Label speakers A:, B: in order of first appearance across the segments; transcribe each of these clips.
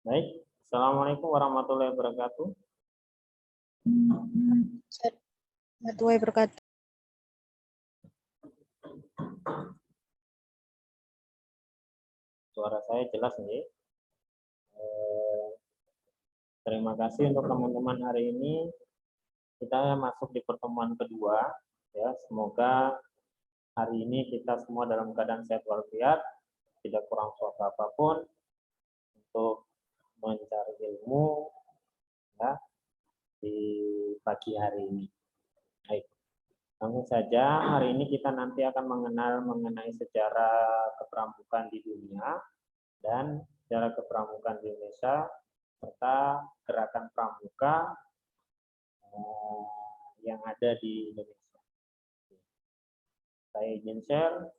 A: Baik, Assalamualaikum warahmatullahi wabarakatuh.
B: Warahmatullahi wabarakatuh.
A: Suara saya jelas nih. Terima kasih untuk teman-teman hari ini. Kita masuk di pertemuan kedua. Ya, semoga hari ini kita semua dalam keadaan sehat walafiat, tidak kurang suatu apapun untuk mencari ilmu ya di pagi hari ini. Baik. Langsung saja, hari ini kita nanti akan mengenal mengenai sejarah kepramukaan di dunia dan sejarah kepramukaan di Indonesia, serta gerakan pramuka yang ada di Indonesia. Saya izin share.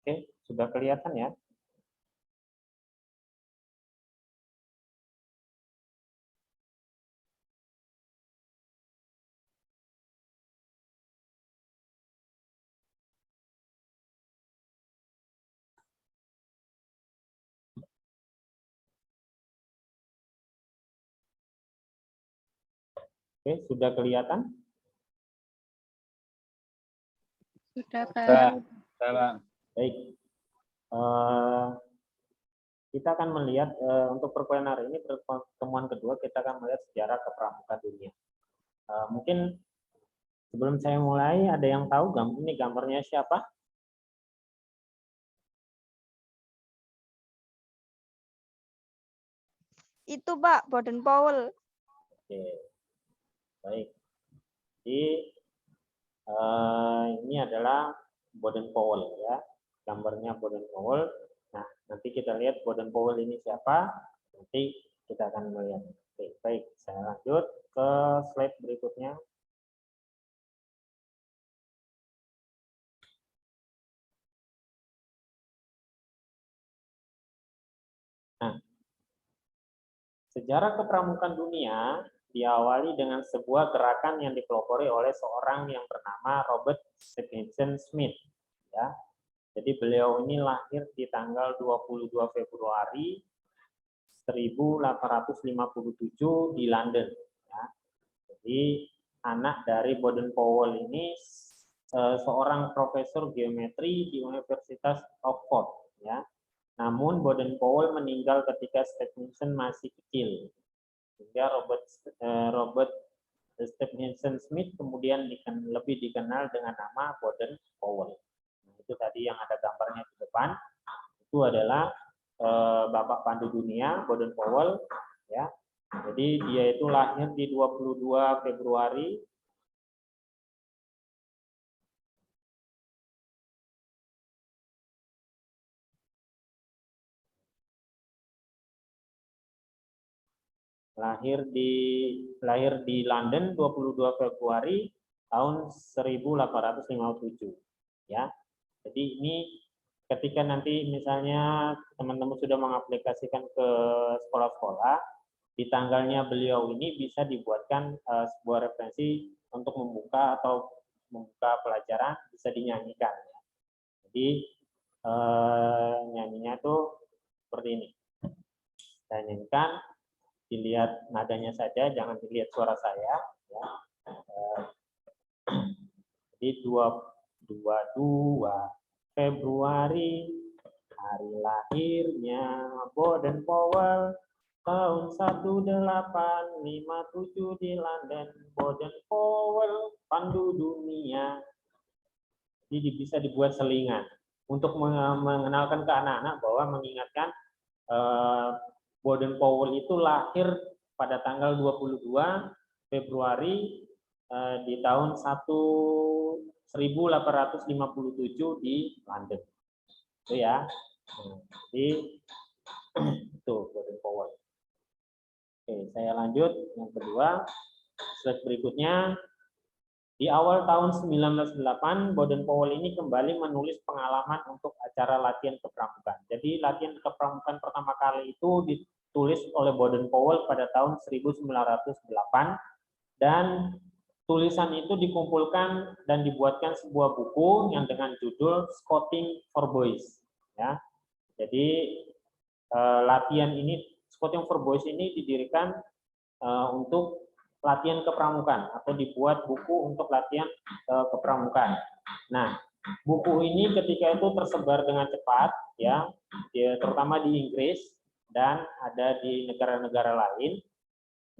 A: Oke, sudah kelihatan ya? Oke, sudah kelihatan?
B: Sudah, Pak.
A: Baik. Kita akan melihat untuk perkuliahan hari ini, pertemuan kedua, kita akan melihat sejarah kepramukaan dunia. Mungkin sebelum saya mulai, ada yang tahu ini gambarnya siapa?
B: Itu Pak, Baden Powell.
A: Oke, baik. Jadi ini adalah Baden Powell ya, gambarnya Baden Powell. Nah, nanti kita lihat Baden Powell ini siapa. Nanti kita akan melihat. Oke, baik. Saya lanjut ke slide berikutnya. Nah, sejarah kepramukaan dunia diawali dengan sebuah gerakan yang dipelopori oleh seorang yang bernama Robert Stephenson Smith. Ya, jadi beliau ini lahir di tanggal 22 Februari 1857 di London. Ya. Jadi anak dari Baden Powell ini seorang profesor geometri di Universitas Oxford, ya. Namun Baden-Powell meninggal ketika Stephenson masih kecil. Sehingga Robert Stephenson Smith kemudian lebih dikenal dengan nama Baden-Powell. Nah, itu tadi yang ada gambarnya di depan. Itu adalah Bapak Pandu Dunia Baden-Powell, ya. Jadi dia itu lahir di 22 Februari lahir di London 22 Februari tahun 1857, ya. Jadi ini ketika nanti misalnya teman-teman sudah mengaplikasikan ke sekolah-sekolah, di tanggalnya beliau ini bisa dibuatkan sebuah referensi untuk membuka pelajaran, bisa dinyanyikan. Jadi nyanyinya itu seperti ini. Saya nyanyikan, dilihat nadanya saja, jangan dilihat suara saya. Ya. Jadi 22 Februari, hari lahirnya Baden-Powell, tahun 1857 di London. Baden-Powell, Pandu Dunia. Jadi bisa dibuat selingan untuk mengenalkan ke anak-anak bahwa mengingatkan Baden-Powell itu lahir pada tanggal 22 Februari di tahun 1857 di London. Itu ya. Jadi itu Baden-Powell. Oke, saya lanjut yang kedua. Slide berikutnya. Di awal tahun 1908, Baden-Powell ini kembali menulis pengalaman untuk acara latihan kepramukaan. Jadi latihan kepramukaan pertama kali itu ditulis oleh Baden-Powell pada tahun 1908, dan tulisan itu dikumpulkan dan dibuatkan sebuah buku yang dengan judul Scouting for Boys. Ya, jadi latihan ini, Scouting for Boys ini didirikan untuk latihan kepramukaan atau dibuat buku untuk latihan kepramukaan. Nah, buku ini ketika itu tersebar dengan cepat, ya, terutama di Inggris dan ada di negara-negara lain.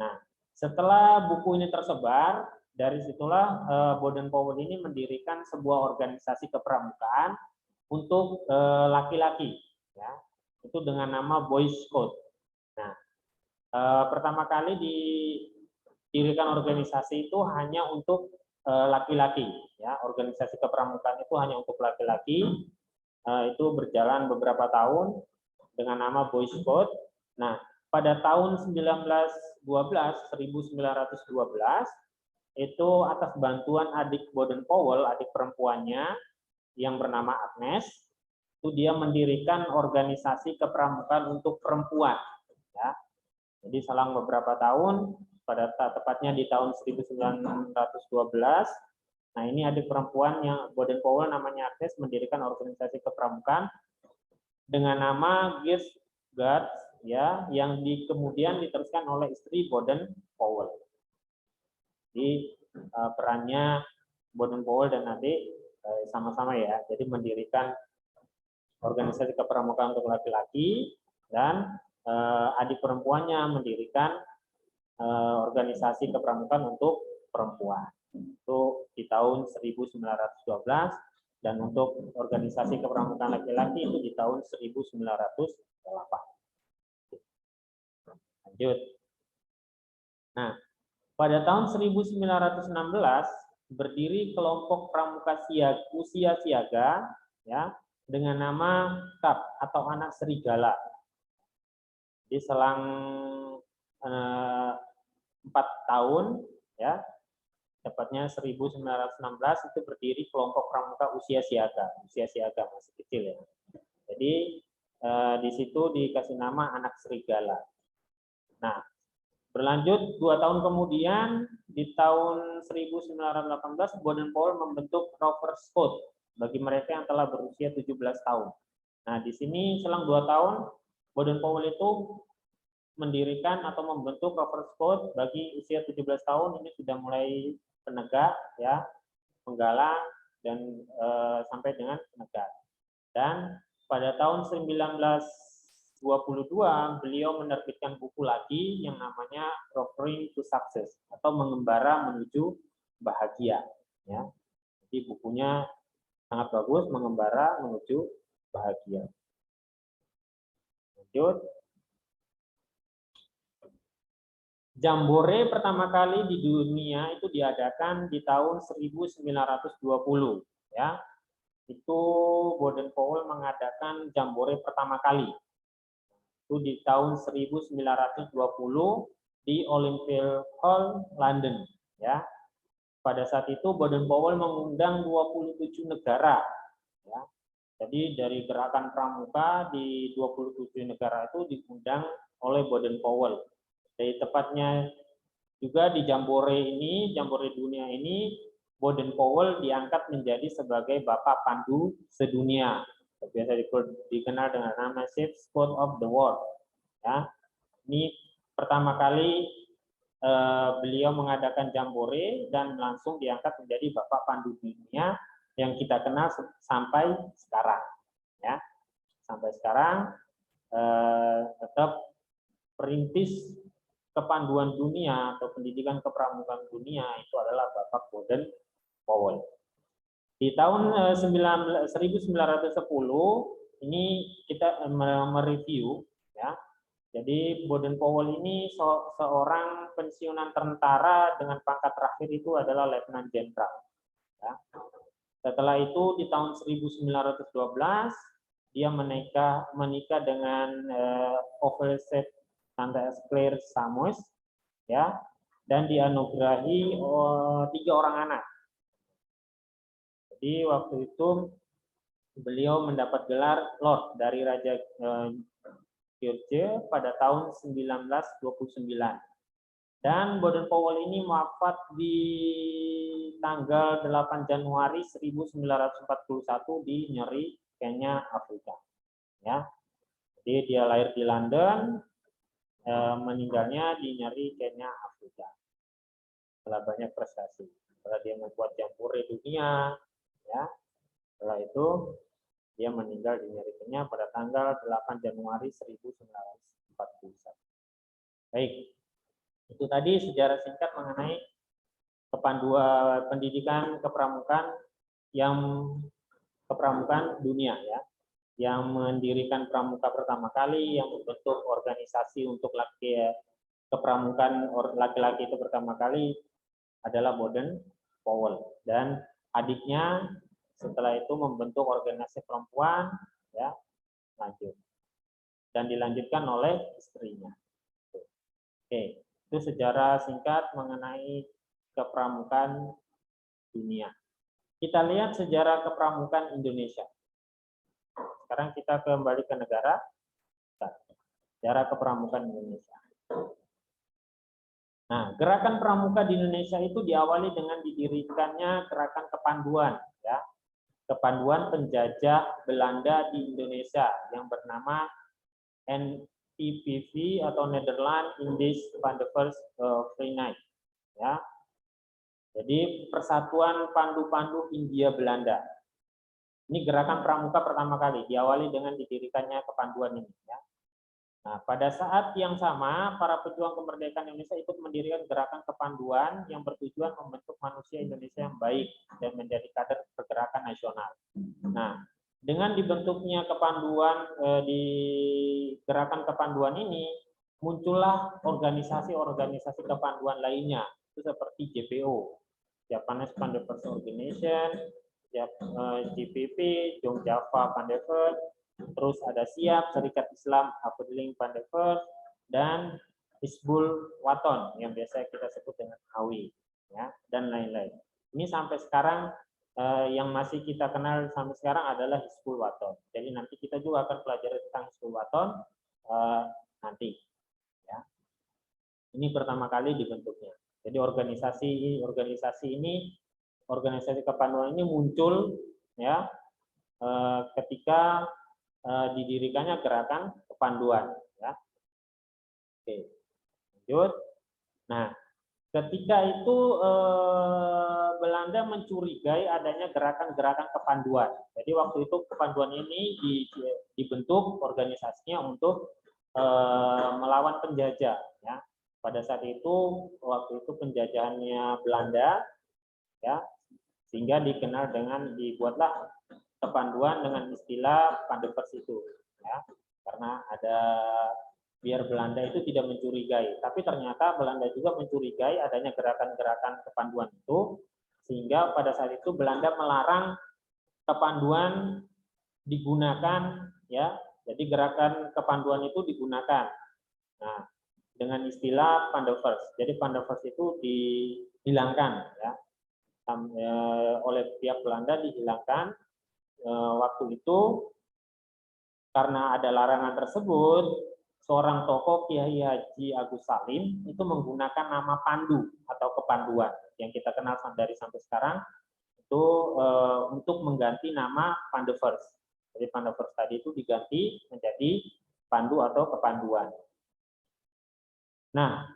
A: Nah, setelah buku ini tersebar, dari situlah Baden-Powell ini mendirikan sebuah organisasi kepramukaan untuk laki-laki, ya, itu dengan nama Boy Scout. Nah, pertama kali didirikan organisasi itu hanya untuk laki-laki, ya, organisasi kepramukaan itu hanya untuk laki-laki. Itu berjalan beberapa tahun dengan nama Boy Scout. Nah, pada tahun 1912 itu atas bantuan adik Baden-Powell, adik perempuannya yang bernama Agnes, itu dia mendirikan organisasi kepramukaan untuk perempuan, ya. Jadi selang beberapa tahun, pada tepatnya di tahun 1912, nah ini adik perempuan yang Baden-Powell namanya Agnes mendirikan organisasi kepramukaan dengan nama Girls Guards, ya, yang kemudian diteruskan oleh istri Baden-Powell. Jadi perannya Baden-Powell dan adik sama-sama, ya, jadi mendirikan organisasi kepramukaan untuk laki-laki, dan adik perempuannya mendirikan organisasi kepramukaan untuk perempuan. Itu di tahun 1912, dan untuk organisasi kepramukaan laki-laki itu di tahun 1908. Lanjut. Nah, pada tahun 1916 berdiri kelompok pramuka usia siaga, ya, dengan nama KAP atau Anak Serigala. Jadi selang 4 tahun, ya, tepatnya 1916 itu berdiri kelompok pramuka usia siaga masih kecil, ya. Jadi di situ dikasih nama Anak Serigala. Nah, berlanjut 2 tahun kemudian, di tahun 1918 Baden-Powell membentuk Rover Scout bagi mereka yang telah berusia 17 tahun. Nah, di sini selang 2 tahun Baden-Powell itu mendirikan atau membentuk Rover Scout bagi usia 17 tahun. Ini sudah mulai penegak, ya, penggalang, dan sampai dengan negara. Dan pada tahun 1922 beliau menerbitkan buku lagi yang namanya Roaring to Success atau Mengembara Menuju Bahagia. Ya, jadi bukunya sangat bagus, Mengembara Menuju Bahagia. Lanjut. Jambore pertama kali di dunia itu diadakan di tahun 1920, ya. Itu Baden Powell mengadakan Jambore pertama kali. Itu di tahun 1920 di Olympic Hall London, ya. Pada saat itu Baden Powell mengundang 27 negara, ya. Jadi dari gerakan pramuka di 27 negara itu diundang oleh Baden Powell. Jadi tepatnya juga di Jambore ini, Jambore dunia ini, Baden Powell diangkat menjadi sebagai Bapak Pandu sedunia. Biasa dikenal dengan nama Chief Scout of the World. Ya, ini pertama kali beliau mengadakan Jambore dan langsung diangkat menjadi Bapak Pandu dunia yang kita kenal sampai sekarang. Ya, sampai sekarang tetap perintis kepanduan dunia atau pendidikan kepramukaan dunia itu adalah Bapak Baden Powell. Di tahun 1910 ini kita mereview, ya. Jadi Baden Powell ini seorang pensiunan tentara dengan pangkat terakhir itu adalah Letnan Jenderal. Ya. Setelah itu di tahun 1912 dia menikah dengan Ovelset Tante Claire Samuels, ya, dan dianugerahi 3 orang anak. Jadi waktu itu beliau mendapat gelar Lord dari Raja George pada tahun 1929. Dan Baden Powell ini wafat di tanggal 8 Januari 1941 di Nyeri, Kenya, Afrika. Ya, jadi dia lahir di London. Meninggalnya di Nyeri, Kenya, Afrika. Setelah banyak prestasi, setelah dia membuat Jambore dunia, ya. Setelah itu dia meninggal di Nyeri, Kenya pada tanggal 8 Januari 1941. Baik, itu tadi sejarah singkat mengenai kepanduan pendidikan kepramukaan kepramukaan dunia, ya. Yang mendirikan pramuka pertama kali, yang membentuk organisasi untuk kepramukaan laki-laki itu pertama kali adalah Baden Powell, dan adiknya setelah itu membentuk organisasi perempuan, ya, lanjut, dan dilanjutkan oleh istrinya. Oke, itu sejarah singkat mengenai kepramukaan dunia. Kita lihat sejarah kepramukaan Indonesia. Sekarang kita kembali ke negara. Sejarah kepramukaan Indonesia. Nah, gerakan pramuka di Indonesia itu diawali dengan didirikannya gerakan kepanduan, ya, kepanduan penjajah Belanda di Indonesia yang bernama NPPV atau Nederland Indisch van de Veenheid, ya. Jadi Persatuan Pandu-Pandu Hindia Belanda. Ini gerakan pramuka pertama kali, diawali dengan didirikannya kepanduan ini. Ya. Nah, pada saat yang sama, para pejuang kemerdekaan Indonesia ikut mendirikan gerakan kepanduan yang bertujuan membentuk manusia Indonesia yang baik dan menjadi kader pergerakan nasional. Nah, dengan dibentuknya kepanduan di gerakan kepanduan ini, muncullah organisasi-organisasi kepanduan lainnya, itu seperti JPO, Japanese Pandu Organization, JPP, Jong Java Pandevet, terus ada SIAP, Serikat Islam Abdeling Pandevet, dan Hizbul Waton yang biasa kita sebut dengan HAWI, ya, dan lain-lain. Ini sampai sekarang yang masih kita kenal sampai sekarang adalah Hizbul Waton. Jadi nanti kita juga akan pelajari tentang Hizbul Waton nanti. Ya. Ini pertama kali dibentuknya. Jadi organisasi kepanduan ini muncul, ya, ketika didirikannya gerakan kepanduan, ya. Oke, lanjut. Nah, ketika itu Belanda mencurigai adanya gerakan-gerakan kepanduan. Jadi waktu itu kepanduan ini dibentuk organisasinya untuk melawan penjajah. Ya. Pada saat itu, waktu itu penjajahannya Belanda, ya, sehingga dibuatlah kepanduan dengan istilah Pandevers itu, ya, karena ada biar Belanda itu tidak mencurigai. Tapi ternyata Belanda juga mencurigai adanya gerakan-gerakan kepanduan itu, sehingga pada saat itu Belanda melarang kepanduan digunakan, ya. Jadi gerakan kepanduan itu digunakan. Nah, dengan istilah Pandevers. Jadi Pandevers itu dihilangkan, ya, oleh pihak Belanda dihilangkan waktu itu karena ada larangan tersebut. Seorang tokoh Kiai Haji Agus Salim itu menggunakan nama pandu atau kepanduan yang kita kenal dari sampai sekarang itu untuk mengganti nama Pandevers. Jadi Pandevers tadi itu diganti menjadi pandu atau kepanduan. Nah,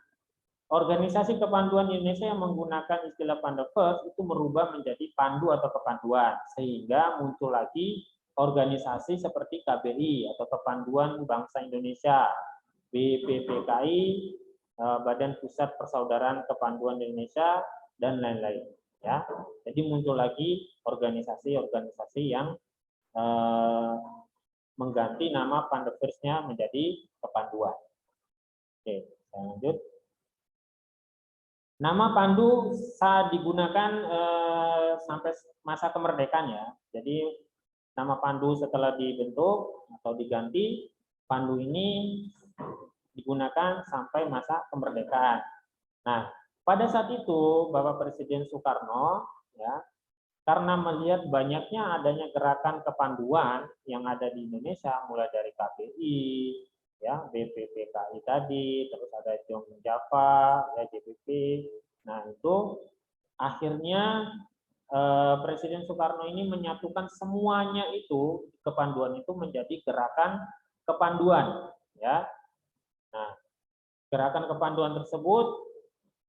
A: organisasi kepanduan Indonesia yang menggunakan istilah Pandevers itu merubah menjadi pandu atau kepanduan, sehingga muncul lagi organisasi seperti KBI atau Kepanduan Bangsa Indonesia, BPPKI, Badan Pusat Persaudaraan Kepanduan Indonesia, dan lain-lain. Ya, jadi muncul lagi organisasi-organisasi yang mengganti nama Pandeversnya menjadi kepanduan. Oke, saya lanjut. Nama pandu saat digunakan sampai masa kemerdekaan, ya. Jadi nama pandu setelah dibentuk atau diganti, pandu ini digunakan sampai masa kemerdekaan. Nah, pada saat itu Bapak Presiden Soekarno, ya, karena melihat banyaknya adanya gerakan kepanduan yang ada di Indonesia, mulai dari KBI, ya, BPPKI tadi, terus ada Jong Java, ya, JPP. Nah, itu akhirnya Presiden Soekarno ini menyatukan semuanya itu, kepanduan itu menjadi gerakan kepanduan, ya. Nah, gerakan kepanduan tersebut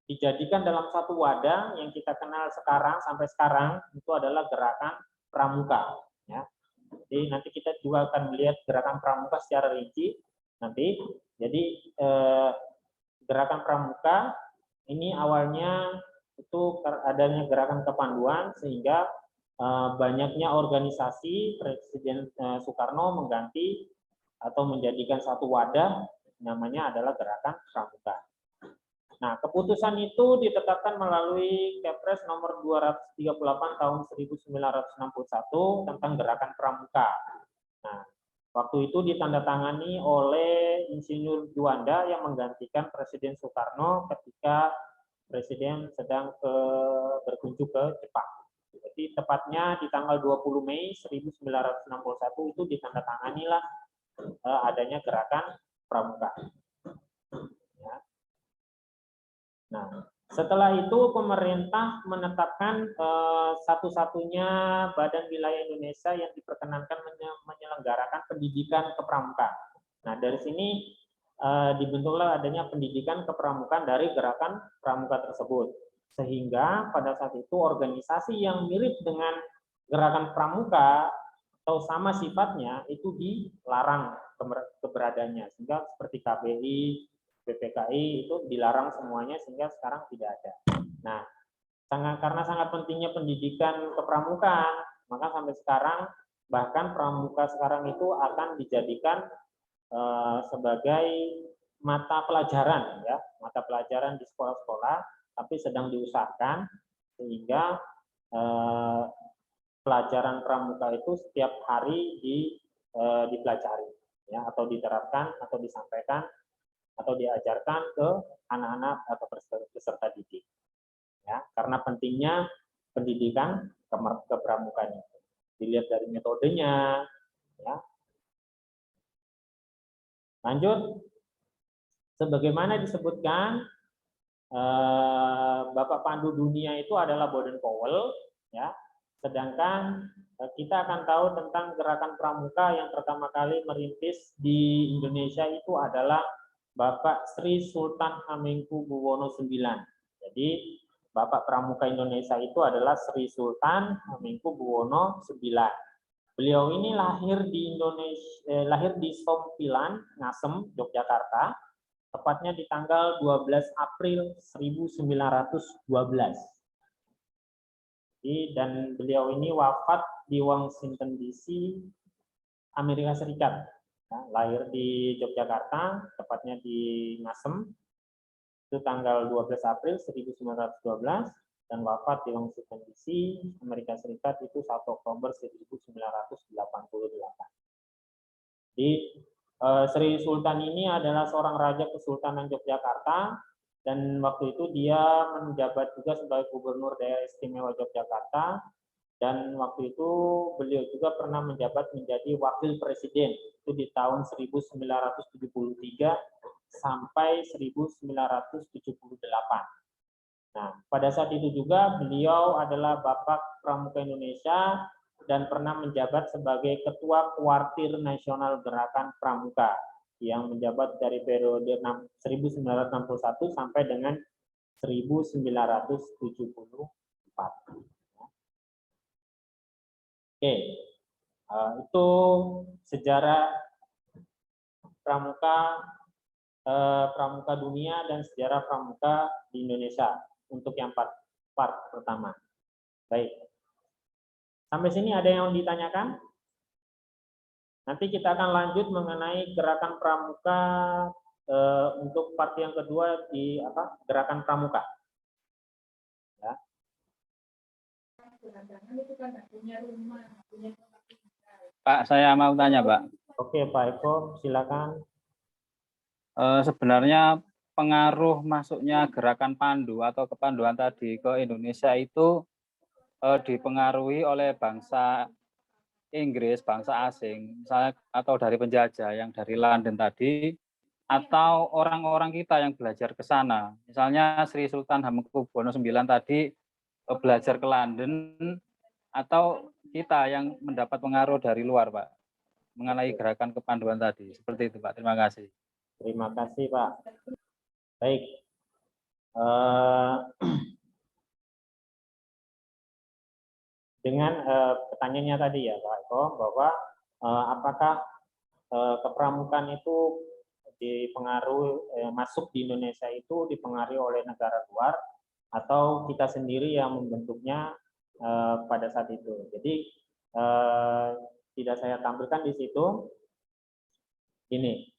A: dijadikan dalam satu wadah yang kita kenal sekarang sampai sekarang itu adalah gerakan pramuka, ya. Jadi nanti kita juga akan melihat gerakan pramuka secara rinci nanti. Jadi gerakan pramuka ini awalnya itu adanya gerakan kepanduan, sehingga banyaknya organisasi Presiden Soekarno mengganti atau menjadikan satu wadah namanya adalah gerakan pramuka. Nah, keputusan itu ditetapkan melalui Kepres nomor 238 tahun 1961 tentang gerakan pramuka. Nah, waktu itu ditandatangani oleh Insinyur Juanda yang menggantikan Presiden Soekarno ketika Presiden sedang berkunjung ke Jepang. Jadi tepatnya di tanggal 20 Mei 1961 itu ditandatanganilah adanya gerakan pramuka. Ya. Nah, setelah itu pemerintah menetapkan satu-satunya badan wilayah Indonesia yang diperkenankan menyelenggarakan pendidikan kepramukaan. Nah, dari sini dibentuklah adanya pendidikan kepramukaan dari gerakan pramuka tersebut. Sehingga pada saat itu organisasi yang mirip dengan gerakan pramuka atau sama sifatnya itu dilarang keberadaannya. Sehingga seperti KBI, BPKI itu dilarang semuanya sehingga sekarang tidak ada. Nah, karena sangat pentingnya pendidikan kepramukaan, maka sampai sekarang bahkan pramuka sekarang itu akan dijadikan sebagai mata pelajaran, ya, mata pelajaran di sekolah-sekolah, tapi sedang diusahakan sehingga pelajaran pramuka itu setiap hari dipelajari, ya, atau diterapkan atau disampaikan atau diajarkan ke anak-anak atau peserta didik, ya, karena pentingnya pendidikan kepramukaan. Dilihat dari metodenya, ya. Lanjut, sebagaimana disebutkan Bapak Pandu Dunia itu adalah Baden Powell, ya. Sedangkan kita akan tahu tentang gerakan pramuka yang pertama kali merintis di Indonesia itu adalah Bapak Sri Sultan Hamengkubuwono IX. Jadi Bapak Pramuka Indonesia itu adalah Sri Sultan Hamengkubuwono IX. Beliau ini lahir di Indonesia, lahir di Sompilan, Ngasem, Yogyakarta, tepatnya di tanggal 12 April 1912. Dan beliau ini wafat di Washington DC, Amerika Serikat. Lahir di Yogyakarta, tepatnya di Ngasem, itu tanggal 12 April 1912, dan wafat di Washington DC, Amerika Serikat itu 1 Oktober 1988. Jadi Sri Sultan ini adalah seorang raja Kesultanan Yogyakarta, dan waktu itu dia menjabat juga sebagai Gubernur Daerah Istimewa Yogyakarta, dan waktu itu beliau juga pernah menjabat menjadi Wakil Presiden itu di tahun 1973 sampai 1978. Nah, pada saat itu juga beliau adalah Bapak Pramuka Indonesia dan pernah menjabat sebagai Ketua Kuartir Nasional Gerakan Pramuka yang menjabat dari periode 1961 sampai dengan 1974. Oke, itu sejarah pramuka dunia dan sejarah pramuka di Indonesia untuk yang part pertama. Baik. Sampai sini ada yang ditanyakan? Nanti kita akan lanjut mengenai gerakan pramuka untuk part yang kedua di gerakan pramuka. Ya.
C: Pak, saya mau tanya, Pak.
A: Oke, Pak Eko, silakan.
C: Sebenarnya pengaruh masuknya gerakan Pandu atau kepanduan tadi ke Indonesia itu dipengaruhi oleh bangsa Inggris, bangsa asing, misalnya atau dari penjajah yang dari London tadi, atau orang-orang kita yang belajar ke sana. Misalnya Sri Sultan Hamengkubuwono IX tadi belajar ke London, atau kita yang mendapat pengaruh dari luar, Pak, mengenai gerakan kepanduan tadi. Seperti itu, Pak. Terima kasih.
A: Terima kasih, Pak. Baik. Dengan pertanyaannya tadi ya, Pak Eko, bahwa apakah kepramukaan itu dipengaruhi masuk di Indonesia itu dipengaruhi oleh negara luar atau kita sendiri yang membentuknya pada saat itu. Jadi tidak saya tampilkan di situ. Ini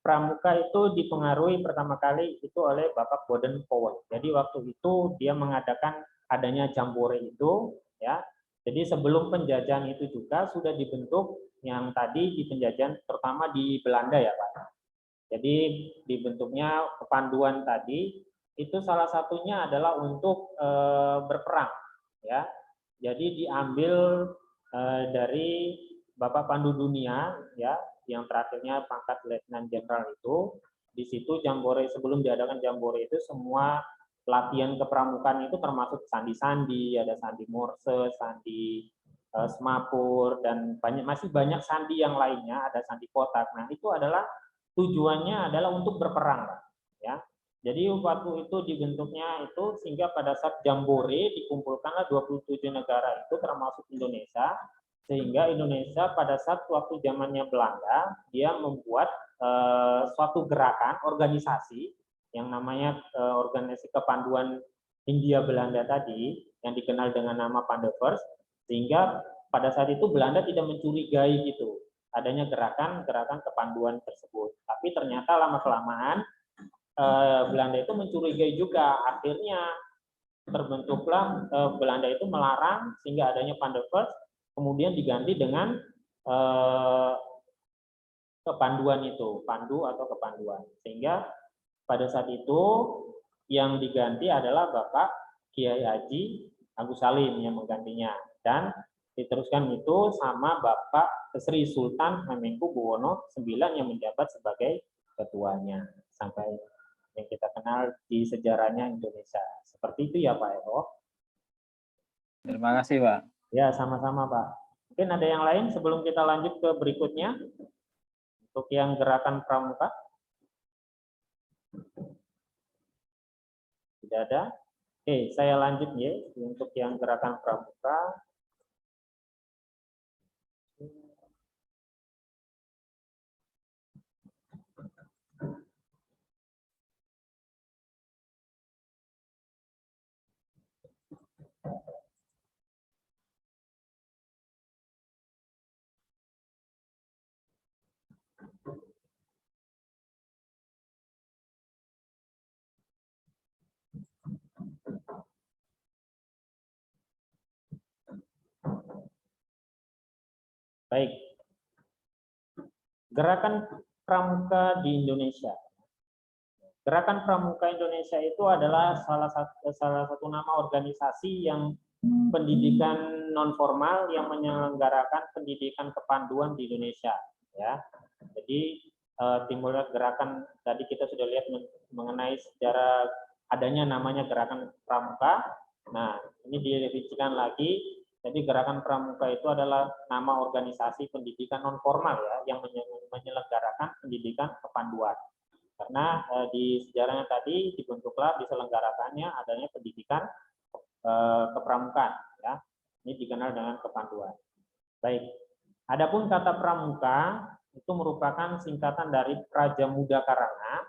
A: pramuka itu dipengaruhi pertama kali itu oleh Bapak Baden Powell. Jadi waktu itu dia mengadakan adanya jambore itu, ya. Jadi sebelum penjajahan itu juga sudah dibentuk yang tadi di penjajahan terutama di Belanda ya, Pak. Jadi dibentuknya kepanduan tadi itu salah satunya adalah untuk berperang, ya. Jadi diambil dari Bapak Pandu Dunia, ya, yang terakhirnya pangkat Letnan Jenderal itu. Di situ jambore, sebelum diadakan jambore itu semua latihan kepramukaan itu termasuk sandi-sandi, ada sandi morse, sandi semapur, dan masih banyak sandi yang lainnya, ada sandi kotak. Nah, itu adalah tujuannya adalah untuk berperang, ya. Jadi waktu itu dibentuknya itu sehingga pada saat jambore dikumpulkanlah 27 negara itu termasuk Indonesia, sehingga Indonesia pada saat waktu zamannya Belanda dia membuat suatu gerakan organisasi yang namanya organisasi kepanduan Hindia Belanda tadi yang dikenal dengan nama Pandavers, sehingga pada saat itu Belanda tidak mencurigai gitu adanya gerakan kepanduan tersebut. Tapi ternyata lama-kelamaan Belanda itu mencurigai juga. Akhirnya terbentuklah Belanda itu melarang sehingga adanya Pandavers, kemudian diganti dengan kepanduan itu, pandu atau kepanduan. Sehingga pada saat itu yang diganti adalah Bapak Kiai Haji Agus Salim yang menggantinya. Dan diteruskan itu sama Bapak Sri Sultan Hamengkubuwono IX yang menjabat sebagai ketuanya sampai yang kita kenal di sejarahnya Indonesia. Seperti itu ya Pak Eko.
C: Terima kasih, Pak.
A: Ya, sama-sama Pak. Mungkin ada yang lain sebelum kita lanjut ke berikutnya untuk yang gerakan pramuka. Tidak ada. Oke, saya lanjut ya untuk yang gerakan pramuka. Baik. Gerakan pramuka di Indonesia. Gerakan Pramuka Indonesia itu adalah salah satu nama organisasi yang pendidikan non formal yang menyelenggarakan pendidikan kepanduan di Indonesia. Ya, jadi timbulnya gerakan tadi kita sudah lihat mengenai sejarah adanya namanya gerakan Pramuka. Nah, ini dirincikan lagi. Jadi gerakan Pramuka itu adalah nama organisasi pendidikan non formal ya yang menyelenggarakan pendidikan kepanduan. Karena di sejarahnya tadi dibentuklah diselenggarakannya adanya pendidikan kepramukaan ya. Ini dikenal dengan kepanduan. Baik. Adapun kata pramuka itu merupakan singkatan dari Praja Muda Karana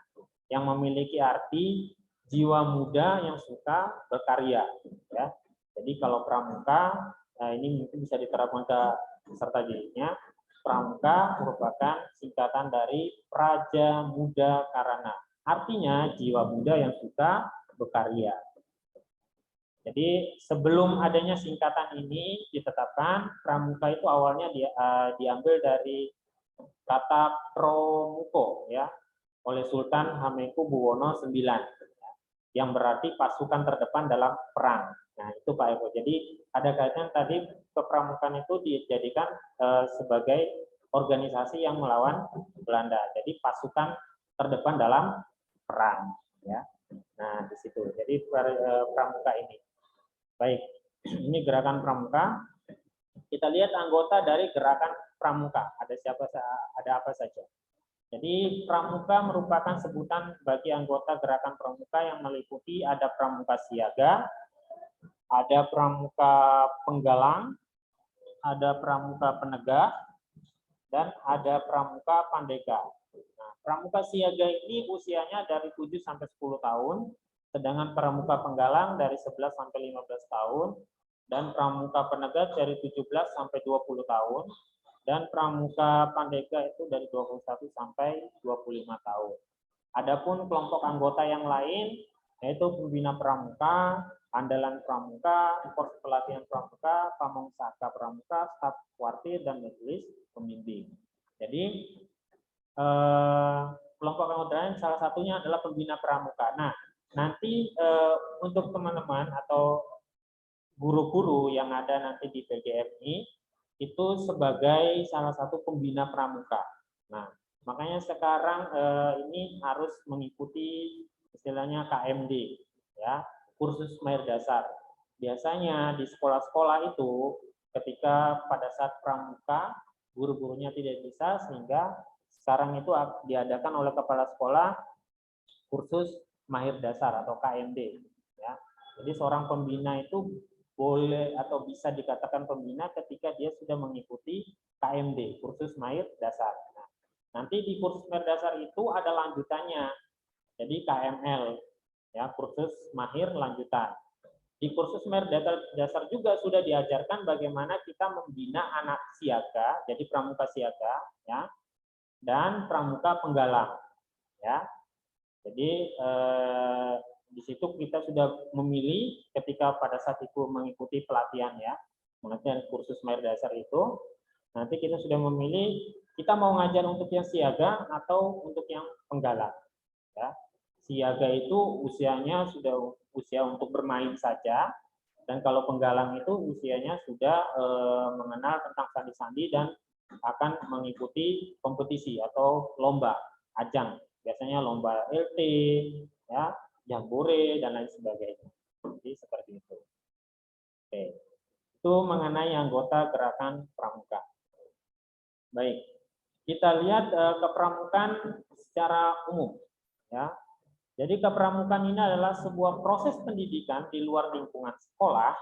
A: yang memiliki arti jiwa muda yang suka berkarya ya. Jadi kalau pramuka ini mungkin bisa diterapkan ke peserta dirinya. Pramuka merupakan singkatan dari Praja Muda Karana. Artinya jiwa muda yang suka berkarya. Jadi sebelum adanya singkatan ini ditetapkan, pramuka itu awalnya diambil dari kata promuko ya oleh Sultan Hamengkubuwono IX yang berarti pasukan terdepan dalam perang. Nah, itu Pak Eko. Jadi ada kaitan tadi kepramukaan itu dijadikan sebagai organisasi yang melawan Belanda. Jadi pasukan terdepan dalam perang ya. Nah, di situ. Jadi pramuka ini. Baik. Ini gerakan pramuka. Kita lihat anggota dari gerakan pramuka. Ada apa saja? Jadi pramuka merupakan sebutan bagi anggota gerakan pramuka yang meliputi ada pramuka siaga, ada pramuka penggalang, ada pramuka penegak, dan ada pramuka pandega. Nah, pramuka siaga ini usianya dari 7 sampai 10 tahun, sedangkan pramuka penggalang dari 11 sampai 15 tahun, dan pramuka penegak dari 17 sampai 20 tahun, dan pramuka pandega itu dari 21 sampai 25 tahun. Adapun kelompok anggota yang lain yaitu pembina pramuka, andalan pramuka, pos pelatihan pramuka, pamong saka pramuka, staf kuartir, dan majelis pembimbing. Jadi kelompok anggota lain salah satunya adalah pembina pramuka. Nah, nanti untuk teman-teman atau guru-guru yang ada nanti di PGMI itu sebagai salah satu pembina pramuka. Nah, makanya sekarang ini harus mengikuti istilahnya KMD, ya, kursus mahir dasar. Biasanya di sekolah-sekolah itu ketika pada saat pramuka guru-gurunya tidak bisa, sehingga sekarang itu diadakan oleh kepala sekolah kursus mahir dasar atau KMD. Ya. Jadi seorang pembina itu boleh atau bisa dikatakan pembina ketika dia sudah mengikuti KMD, kursus mahir dasar. Nah, nanti di kursus mahir dasar itu ada lanjutannya, jadi KML, ya, kursus mahir lanjutan. Di kursus mahir dasar juga sudah diajarkan bagaimana kita membina anak siaga, jadi pramuka siaga, ya, dan pramuka penggalang, ya. Jadi di situ kita sudah memilih ketika pada saat itu mengikuti pelatihan ya, pelatihan kursus mahir dasar itu, nanti kita sudah memilih kita mau ngajar untuk yang siaga atau untuk yang penggalang. Ya. Siaga itu usianya sudah usia untuk bermain saja, dan kalau penggalang itu usianya sudah mengenal tentang sandi-sandi dan akan mengikuti kompetisi atau lomba, ajang. Biasanya lomba LT, ya, jambore, dan lain sebagainya. Jadi seperti itu. Oke. Itu mengenai anggota gerakan pramuka. Baik. Kita lihat kepramukaan secara umum. Ya. Jadi kepramukaan ini adalah sebuah proses pendidikan di luar lingkungan sekolah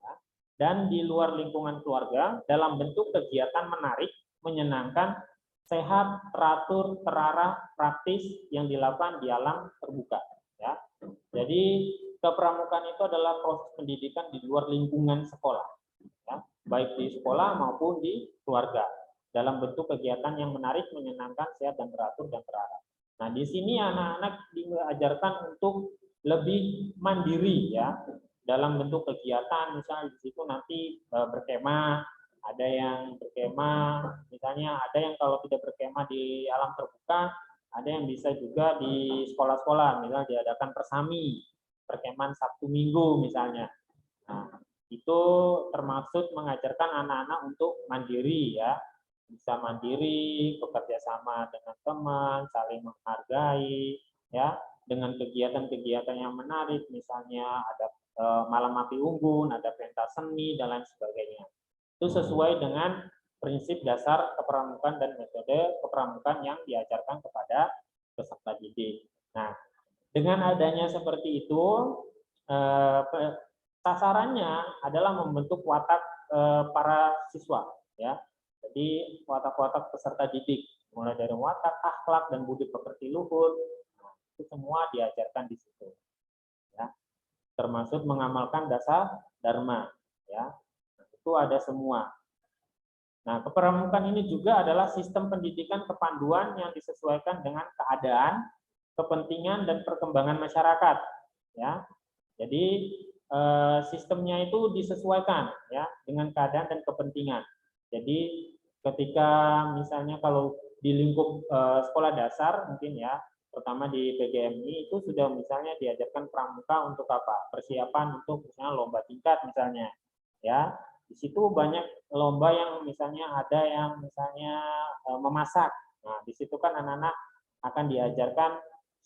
A: ya, dan di luar lingkungan keluarga dalam bentuk kegiatan menarik, menyenangkan, sehat, teratur, terarah, praktis yang dilakukan di alam terbuka. Ya. Jadi kepramukaan itu adalah proses pendidikan di luar lingkungan sekolah, ya, baik di sekolah maupun di keluarga, dalam bentuk kegiatan yang menarik, menyenangkan, sehat, dan teratur dan terarah. Nah, di sini anak-anak diajarkan untuk lebih mandiri ya, dalam bentuk kegiatan, misalnya di situ nanti berkemah, ada yang berkemah, misalnya ada yang kalau tidak berkemah di alam terbuka, ada yang bisa juga di sekolah-sekolah, misalnya diadakan persami, perkemahan Sabtu Minggu misalnya. Nah, itu termaksud mengajarkan anak-anak untuk mandiri ya, bisa mandiri, bekerja sama dengan teman, saling menghargai, ya, dengan kegiatan-kegiatan yang menarik, misalnya ada malam api unggun, ada pentas seni dan lain sebagainya. Itu sesuai dengan prinsip dasar kepramukaan dan metode kepramukaan yang diajarkan kepada peserta didik. Nah, dengan adanya seperti itu, sasarannya adalah membentuk watak para siswa, ya. Jadi watak-watak peserta didik, mulai dari watak, akhlak, dan budi pekerti luhur, nah, itu semua diajarkan di situ, ya. Termasuk mengamalkan dasar dharma, ya. Nah, itu ada semua. Nah, kepramukaan ini juga adalah sistem pendidikan kepanduan yang disesuaikan dengan keadaan, kepentingan, dan perkembangan masyarakat, ya. Jadi sistemnya itu disesuaikan ya dengan keadaan dan kepentingan. Jadi ketika misalnya kalau di lingkup sekolah dasar mungkin ya, pertama di PGMI itu sudah misalnya diajarkan pramuka untuk apa? Persiapan untuk misalnya lomba tingkat misalnya. Ya, di situ banyak lomba yang misalnya ada yang misalnya memasak. Nah, di situ kan anak-anak akan diajarkan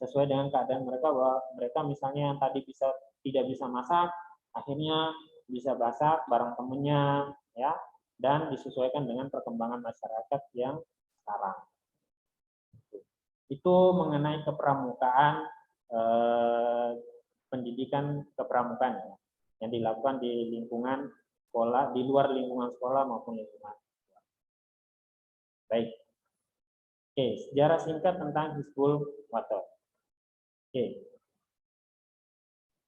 A: sesuai dengan keadaan mereka, bahwa mereka misalnya yang tadi tidak bisa masak, akhirnya bisa masak bareng temennya, ya, dan disesuaikan dengan perkembangan masyarakat yang sekarang. Itu mengenai kepramukaan, pendidikan kepramukaan ya, yang dilakukan di lingkungan sekolah, di luar lingkungan sekolah maupun lingkungan. Baik. Oke, sejarah singkat tentang Hizbul Waton. Oke.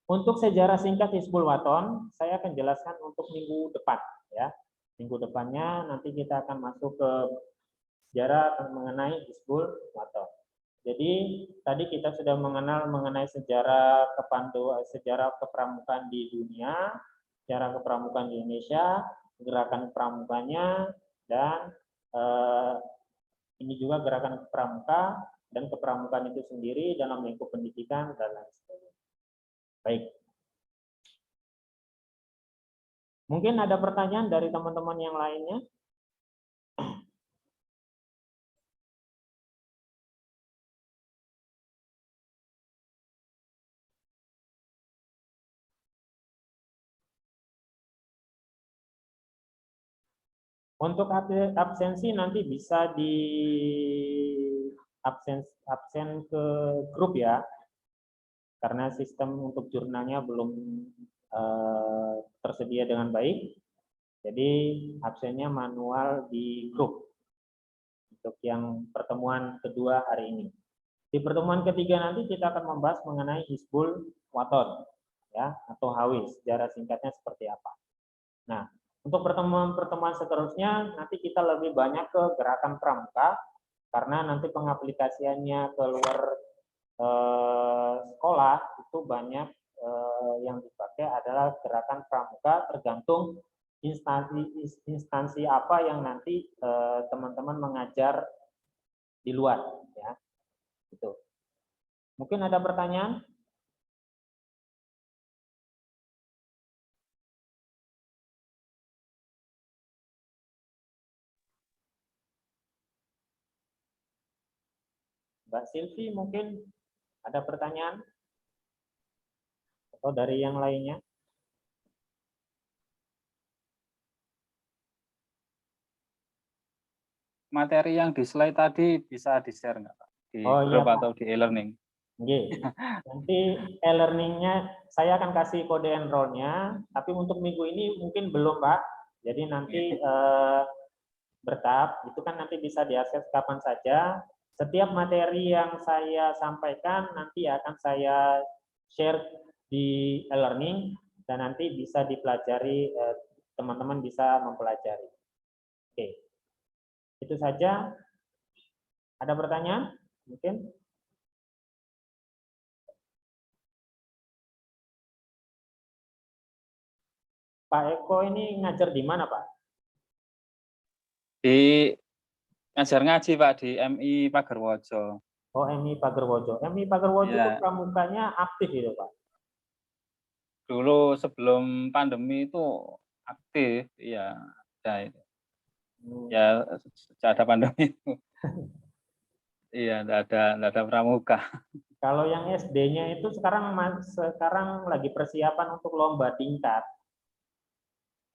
A: Untuk sejarah singkat Hizbul Waton, saya akan jelaskan untuk minggu depan ya. Minggu depannya nanti kita akan masuk ke sejarah mengenai Hizbul Waton. Jadi tadi kita sudah mengenal mengenai sejarah kepramukaan di dunia, sejarah kepramukaan di Indonesia, gerakan kepramukanya, dan ini juga gerakan kepramuka dan kepramukaan itu sendiri dalam lingkup pendidikan dan lain sebagainya. Baik. Mungkin ada pertanyaan dari teman-teman yang lainnya? Untuk absensi nanti bisa di absen ke grup ya, karena sistem untuk jurnalnya belum tersedia dengan baik, jadi absennya manual di grup untuk yang pertemuan kedua hari ini. Di pertemuan ketiga nanti kita akan membahas mengenai Hizbul Waton ya, atau HW, sejarah singkatnya seperti apa. Nah, untuk pertemuan-pertemuan seterusnya nanti kita lebih banyak ke gerakan pramuka, karena nanti pengaplikasiannya ke luar sekolah itu banyak yang dipakai adalah gerakan pramuka, tergantung instansi apa yang nanti teman-teman mengajar di luar ya. Gitu. Mungkin ada pertanyaan? Mbak Silvi mungkin ada pertanyaan? Atau dari yang lainnya?
C: Materi yang di slide tadi bisa di-share nggak Pak? Di grup
A: iya,
C: atau di e-learning?
A: Oke. Nanti e-learning-nya saya akan kasih kode enroll-nya, tapi untuk minggu ini mungkin belum, Pak. Jadi nanti bertahap, itu kan nanti bisa diakses kapan saja. Setiap materi yang saya sampaikan nanti akan saya share di e-learning dan nanti bisa dipelajari, teman-teman bisa mempelajari. Oke. Itu saja. Ada pertanyaan? Mungkin? Pak Eko ini ngajar di mana, Pak?
C: Di ngajar ngaji Pak di MI Pagerwojo.
A: Oh, MI Pagerwojo. MI Pagerwojo itu
C: Ya,
A: pramukanya aktif itu, Pak?
C: dulu sebelum pandemi itu aktif, ya. Ya, sejak ada pandemi itu. Iya, enggak ada pramuka.
A: Kalau yang SD-nya itu sekarang lagi persiapan untuk lomba tingkat.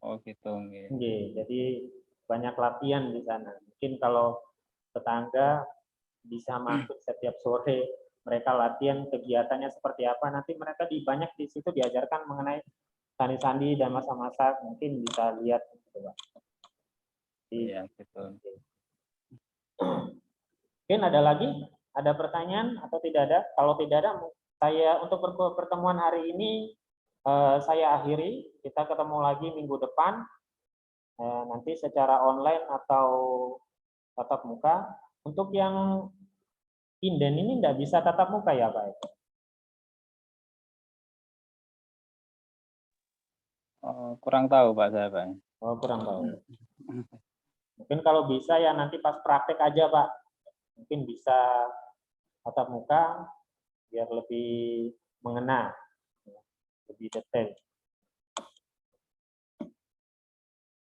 C: Oh gitu. Nggih.
A: Nggih, jadi banyak latihan di sana. Mungkin kalau tetangga bisa masuk setiap sore, mereka latihan kegiatannya seperti apa, nanti mereka banyak di situ diajarkan mengenai sandi-sandi dan masak-masak, mungkin bisa lihat gitu, Pak.
C: Iya, gitu.
A: Mungkin ada lagi? Ada pertanyaan atau tidak ada? Kalau tidak ada, saya untuk pertemuan hari ini saya akhiri. Kita ketemu lagi minggu depan, nanti secara online atau tatap muka. Untuk yang inden ini tidak bisa tatap muka ya, Pak?
C: Oh, kurang tahu Pak saya Pak.
A: Oh, kurang tahu. Mungkin kalau bisa ya nanti pas praktek aja, Pak. Mungkin bisa tatap muka biar lebih mengena, lebih detail.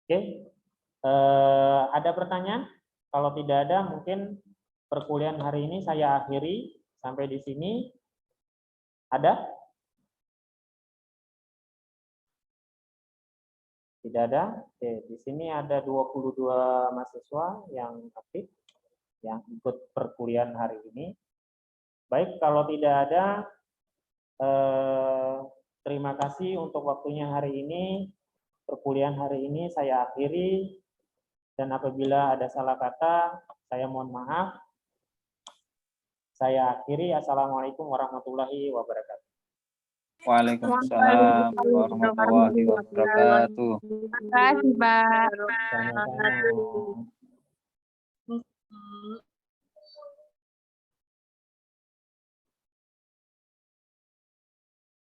A: Oke, ada pertanyaan? Kalau tidak ada, mungkin perkuliahan hari ini saya akhiri sampai di sini. Ada? Tidak ada? Oke, di sini ada 22 mahasiswa yang aktif, yang ikut perkuliahan hari ini. Baik, kalau tidak ada, terima kasih untuk waktunya hari ini. Perkuliahan hari ini saya akhiri, dan apabila ada salah kata, saya mohon maaf. Saya akhiri. Assalamualaikum warahmatullahi wabarakatuh.
C: Waalaikumsalam warahmatullahi wabarakatuh.
B: Terima kasih, Pak.
A: Sama-sama.